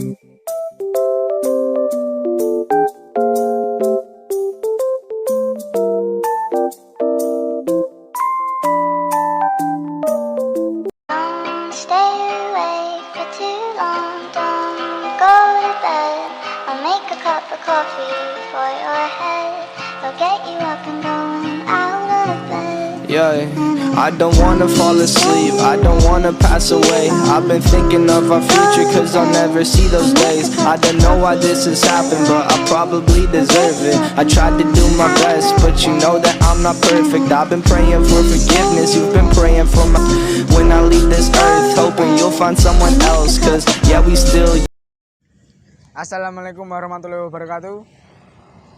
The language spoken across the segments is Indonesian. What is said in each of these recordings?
Don't stay awake for too long. Don't go to bed. I'll make a cup of coffee for your head. I'll get you up and going out of bed. Yeah, I don't wanna fall asleep, I don't wanna pass away. I've been thinking of our future cause I'll never see those days. I don't know why this has happened, but I probably deserve it. I tried to do my best, but you know that I'm not perfect. I've been praying for forgiveness, you've been praying for my... When I leave this earth, hoping you'll find someone else. Cause yeah, we still... Assalamualaikum warahmatullahi wabarakatuh.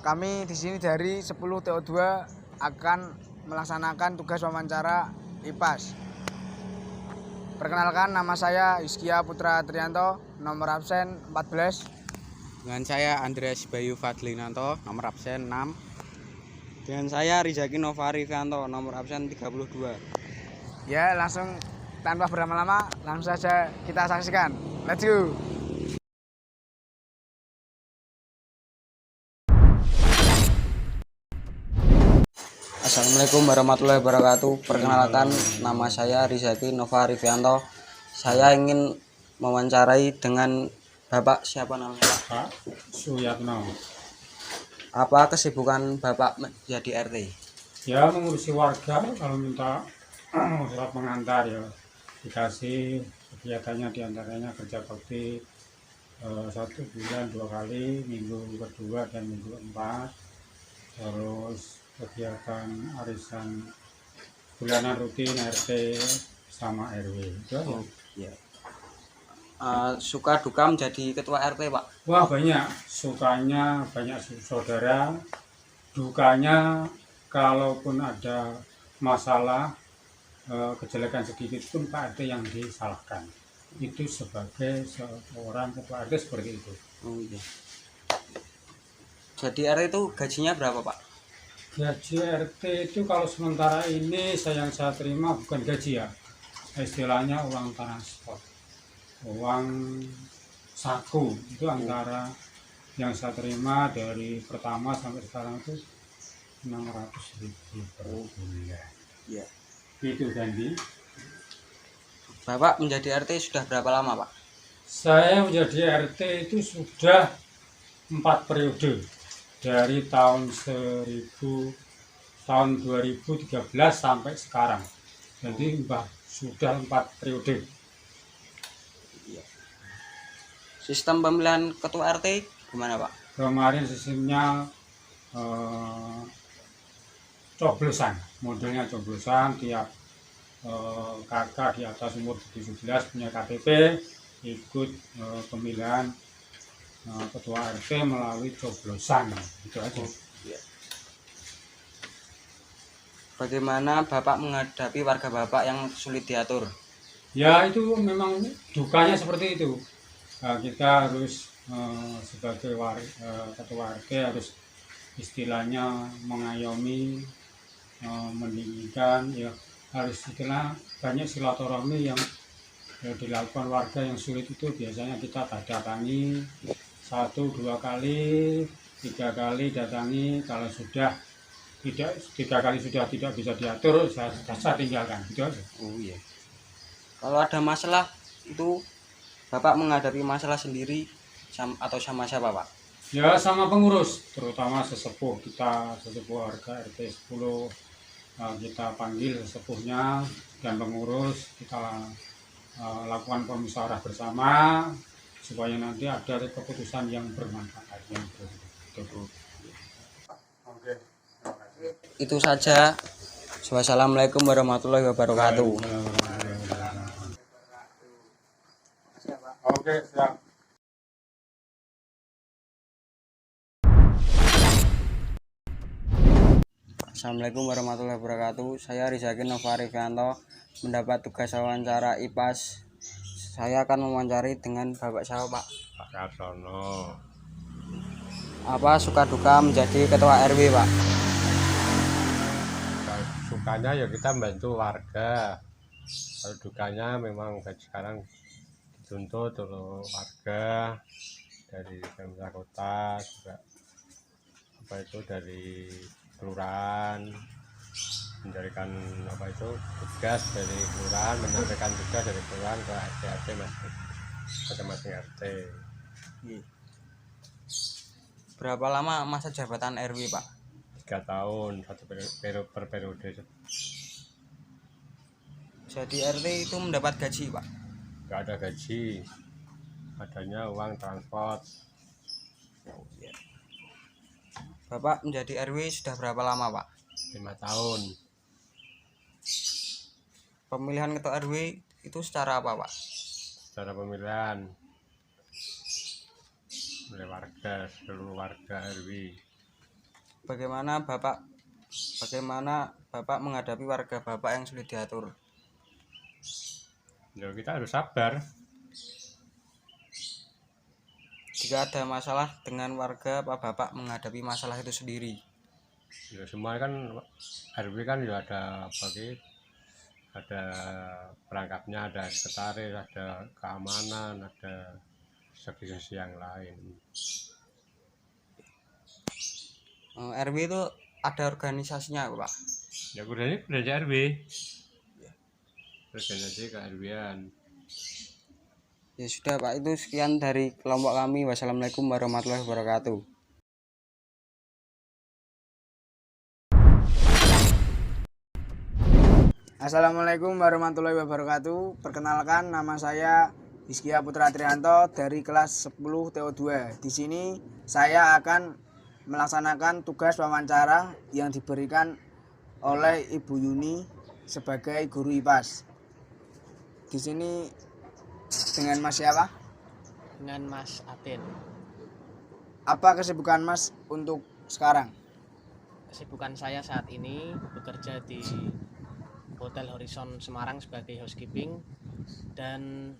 Kami di sini dari 10 TO2 akan melaksanakan tugas wawancara IPAS. Perkenalkan, nama saya Hizkia Putra Trianto, nomor absen 14. Dengan saya Andreas Bayu Fadlinanto, nomor absen 6. Dengan saya Rizaki Nova Rivianto, nomor absen 32. Ya, langsung tanpa berlama-lama, langsung saja kita saksikan. Let's go. Assalamualaikum warahmatullahi wabarakatuh. Perkenalkan, nama saya Rizaki Nova Rivianto. Saya ingin mewawancarai dengan Bapak siapa namanya? Pak Suyatno. Apa kesibukan Bapak menjadi RT? Ya, mengurusi warga. Kalau minta surat pengantar ya dikasih. Kegiatannya diantaranya kerja bakti 1 bulan 2 kali, minggu kedua dan minggu 4. Terus kegiatan arisan bulanan rutin RT sama RW itu aja. Ya. Suka duka menjadi ketua RT, Pak? Wah, banyak. Sukanya banyak saudara, dukanya kalaupun ada masalah kejelekan sedikit pun Pak RT yang disalahkan. Itu sebagai seorang ketua RT seperti itu. Oh iya. Jadi RT itu gajinya berapa, Pak? Gaji RT itu kalau sementara ini yang saya terima bukan gaji ya, istilahnya uang transport, uang saku. Itu antara yang saya terima dari pertama sampai sekarang itu 600.000 per bulan. Ya. Itu Gandhi. Bapak menjadi RT sudah berapa lama, Pak? Saya menjadi RT itu sudah 4 periode. Dari tahun 2013 sampai sekarang. Jadi sudah 4 periode. Sistem pemilihan ketua RT gimana, Pak? Kemarin sistemnya coblosan, modelnya coblosan. Tiap kakak di atas umur 17 punya KTP ikut pemilihan ketua RT melalui coblosan. Itu aja. Bagaimana Bapak menghadapi warga Bapak yang sulit diatur? Ya, itu memang dukanya seperti itu. Kita harus sebagai ketua RT harus istilahnya mengayomi, mendinginkan, ya harus istilah banyak silaturahmi yang dilakukan warga yang sulit itu. Biasanya kita datangi 1, 2 kali, 3 kali datangi. Kalau sudah tidak 3 kali sudah tidak bisa diatur, saya tinggalkan. Gitu aja. Oh iya. Kalau ada masalah itu Bapak menghadapi masalah sendiri atau sama siapa, Pak? Ya, sama pengurus, terutama sesepuh kita, sesepuh warga RT 10. Kita panggil sesepuhnya dan pengurus, kita lakukan pemusyawarah bersama supaya nanti ada keputusan yang bermanfaat. Oke. Itu saja. Wassalamualaikum warahmatullahi wabarakatuh. Oke, siap. Assalamualaikum warahmatullahi wabarakatuh. Saya Rizaki Nova Rivianto, mendapat tugas wawancara IPAS. Saya akan mewawancari dengan Bapak siapa, Pak? Pak Karsono. Apa suka duka menjadi ketua RW, Pak? Sukanya ya kita membantu warga. Kalau dukanya memang sekarang dituntut oleh warga dari pemerintah kota juga apa itu dari kelurahan mencarikan apa itu tugas dari kelurahan, menyampaikan tugas dari kelurahan ke RT masing-masing RT. Berapa lama masa jabatan RW, Pak? 3 tahun satu per periode. Jadi RT itu mendapat gaji, Pak? Nggak ada gaji, adanya uang transport. Bapak menjadi RW sudah berapa lama, Pak? 5 tahun. Pemilihan ketua RW itu secara apa, Pak? Secara pemilihan oleh warga, seluruh warga RW. Bagaimana Bapak menghadapi warga Bapak yang sulit diatur? Ya, kita harus sabar. Jika ada masalah dengan warga, apa Bapak menghadapi masalah itu sendiri? Ya, semua kan RW kan juga ada ada perangkapnya, ada sekretaris, ada keamanan, ada segi-segi yang lain. RW itu ada organisasinya, Pak? Ya udah RW, organisasi ke-RW-an. Ya sudah, Pak, itu sekian dari kelompok kami. Wassalamualaikum warahmatullahi wabarakatuh. Assalamualaikum warahmatullahi wabarakatuh. Perkenalkan, nama saya Hizkia Putra Trianto dari kelas 10 TO2. Di sini saya akan melaksanakan tugas wawancara yang diberikan oleh Ibu Yuni sebagai guru IPAS. Di sini dengan Mas siapa? Dengan Mas Atin. Apa kesibukan Mas untuk sekarang? Kesibukan saya saat ini bekerja di Hotel Horizon Semarang sebagai housekeeping dan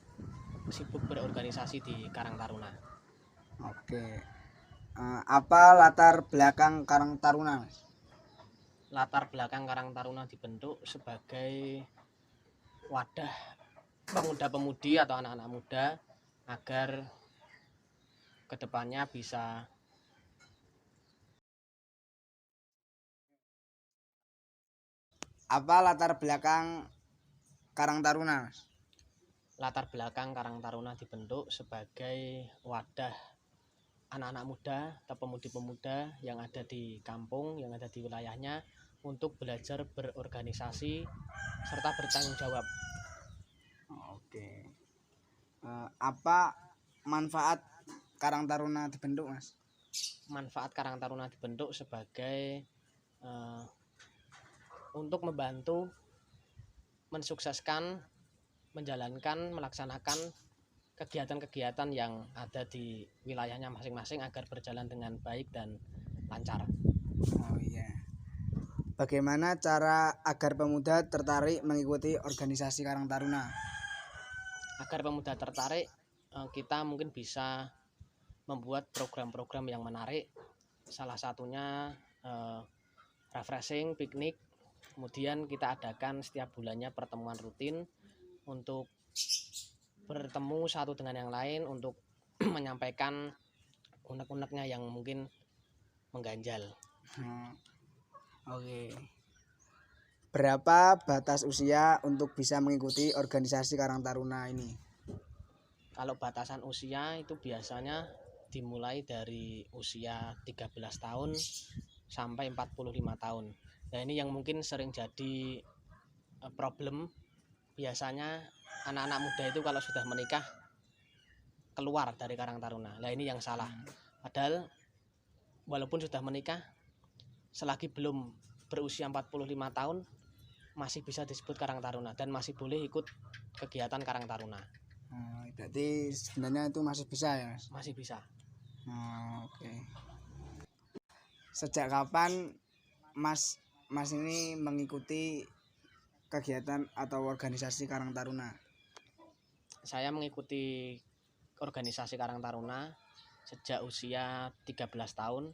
sibuk berorganisasi di Karang Taruna. Oke. Apa latar belakang Karang Taruna, Mas? Latar belakang Karang Taruna dibentuk sebagai wadah pemuda-pemudi atau anak-anak muda agar kedepannya bisa Apa latar belakang Karang Taruna, Mas? latar belakang Karang Taruna dibentuk sebagai wadah anak-anak muda atau pemudi-pemuda yang ada di kampung, yang ada di wilayahnya untuk belajar berorganisasi serta bertanggung jawab. Oke. Apa manfaat Karang Taruna dibentuk, Mas? Manfaat Karang Taruna dibentuk sebagai untuk membantu mensukseskan, menjalankan, melaksanakan kegiatan-kegiatan yang ada di wilayahnya masing-masing agar berjalan dengan baik dan lancar. Oh iya. Bagaimana cara agar pemuda tertarik mengikuti organisasi Karang Taruna? Agar pemuda tertarik, kita mungkin bisa membuat program-program yang menarik. Salah satunya refreshing, piknik. Kemudian kita adakan setiap bulannya pertemuan rutin untuk bertemu satu dengan yang lain untuk menyampaikan unek-uneknya yang mungkin mengganjal. Oke. Berapa batas usia untuk bisa mengikuti organisasi Karang Taruna ini? Kalau batasan usia itu biasanya dimulai dari usia 13 tahun sampai 45 tahun. Nah, ini yang mungkin sering jadi problem. Biasanya anak-anak muda itu kalau sudah menikah keluar dari Karang Taruna. Nah, ini yang salah. Padahal walaupun sudah menikah, selagi belum berusia 45 tahun masih bisa disebut Karang Taruna dan masih boleh ikut kegiatan Karang Taruna. Berarti sebenarnya itu masih bisa ya, Mas? Masih bisa. Oke. Sejak kapan Mas ini mengikuti kegiatan atau organisasi Karang Taruna? Saya mengikuti organisasi Karang Taruna sejak usia 13 tahun,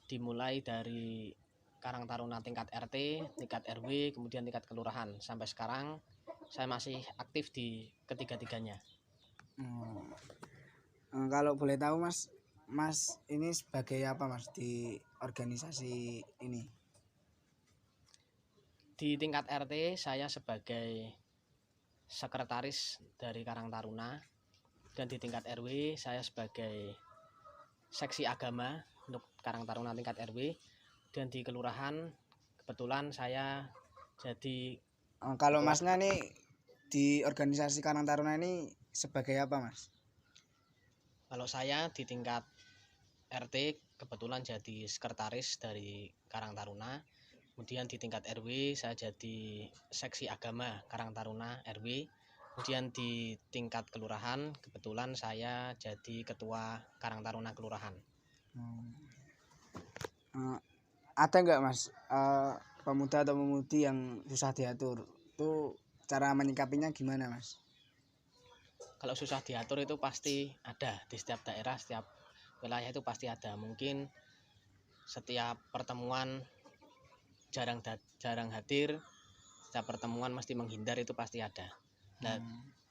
dimulai dari Karang Taruna tingkat RT, tingkat RW, kemudian tingkat kelurahan. Sampai sekarang saya masih aktif di ketiga-tiganya. Kalau boleh tahu Mas ini sebagai apa Mas di organisasi ini? Di tingkat RT saya sebagai sekretaris dari Karang Taruna, dan di tingkat RW saya sebagai seksi agama untuk Karang Taruna tingkat RW, dan di kelurahan kebetulan saya jadi Kalau Masnya nih di organisasi Karang Taruna ini sebagai apa Mas? kalau saya di tingkat RT kebetulan jadi sekretaris dari Karang Taruna. Kemudian di tingkat RW saya jadi seksi agama Karang Taruna RW. Kemudian di tingkat kelurahan kebetulan saya jadi ketua Karang Taruna kelurahan. Ada nggak Mas pemuda atau pemudi yang susah diatur? Itu cara menyikapinya gimana Mas? Kalau susah diatur itu pasti ada di setiap daerah, setiap wilayah itu pasti ada. Mungkin setiap pertemuan jarang hadir, setiap pertemuan mesti menghindar, itu pasti ada. Nah,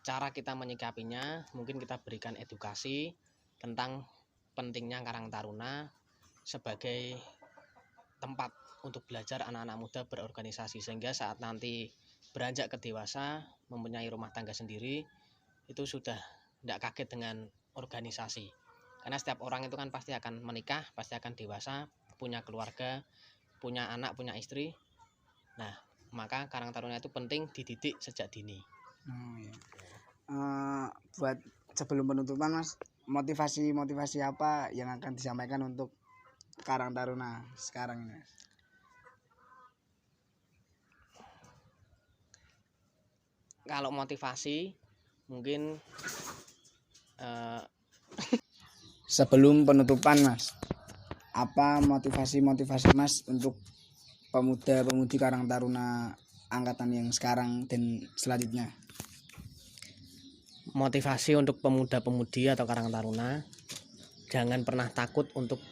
cara kita menyikapinya mungkin kita berikan edukasi tentang pentingnya Karang Taruna sebagai tempat untuk belajar anak-anak muda berorganisasi, sehingga saat nanti beranjak ke dewasa mempunyai rumah tangga sendiri itu sudah tidak kaget dengan organisasi. Karena setiap orang itu kan pasti akan menikah, pasti akan dewasa, punya keluarga, punya anak, punya istri. Nah, maka Karang Taruna itu penting dididik sejak dini. Buat sebelum penutupan Mas, motivasi apa yang akan disampaikan untuk Karang Taruna sekarang ini? Kalau motivasi mungkin Sebelum penutupan Mas, apa motivasi Mas untuk pemuda-pemudi Karang Taruna angkatan yang sekarang dan selanjutnya? motivasi untuk pemuda-pemudi atau Karang Taruna, jangan pernah takut untuk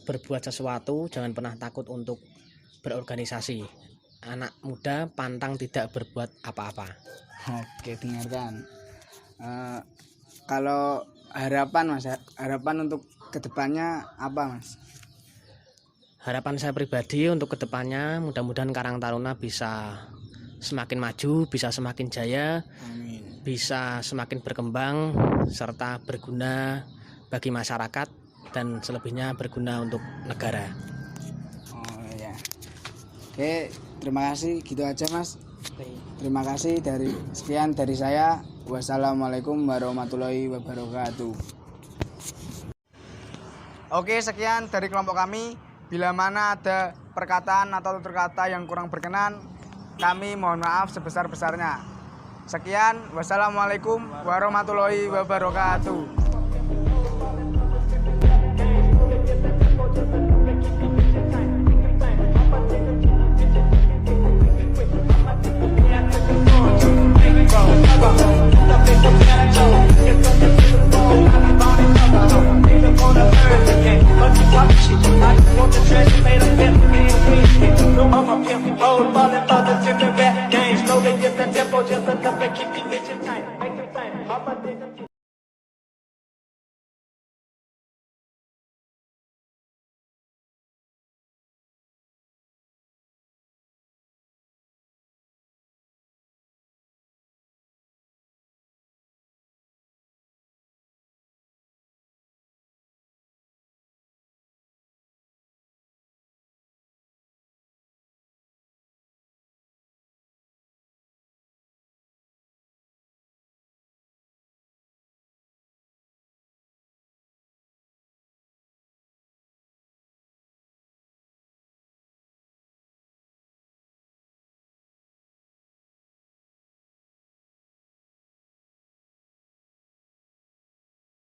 berbuat sesuatu, jangan pernah takut untuk berorganisasi. Anak muda pantang tidak berbuat apa-apa. Oke, dengarkan. Kalau harapan Mas, harapan untuk kedepannya apa Mas? Harapan saya pribadi untuk kedepannya mudah-mudahan Karang Taruna bisa semakin maju, bisa semakin jaya, bisa semakin berkembang, serta berguna bagi masyarakat dan selebihnya berguna untuk negara. Oh ya. Oke, terima kasih, gitu aja Mas. Terima kasih, sekian dari saya. Wassalamualaikum warahmatullahi wabarakatuh. Oke, sekian dari kelompok kami. Bila mana ada perkataan atau tutur kata yang kurang berkenan, kami mohon maaf sebesar-besarnya. Sekian, wassalamualaikum warahmatullahi wabarakatuh.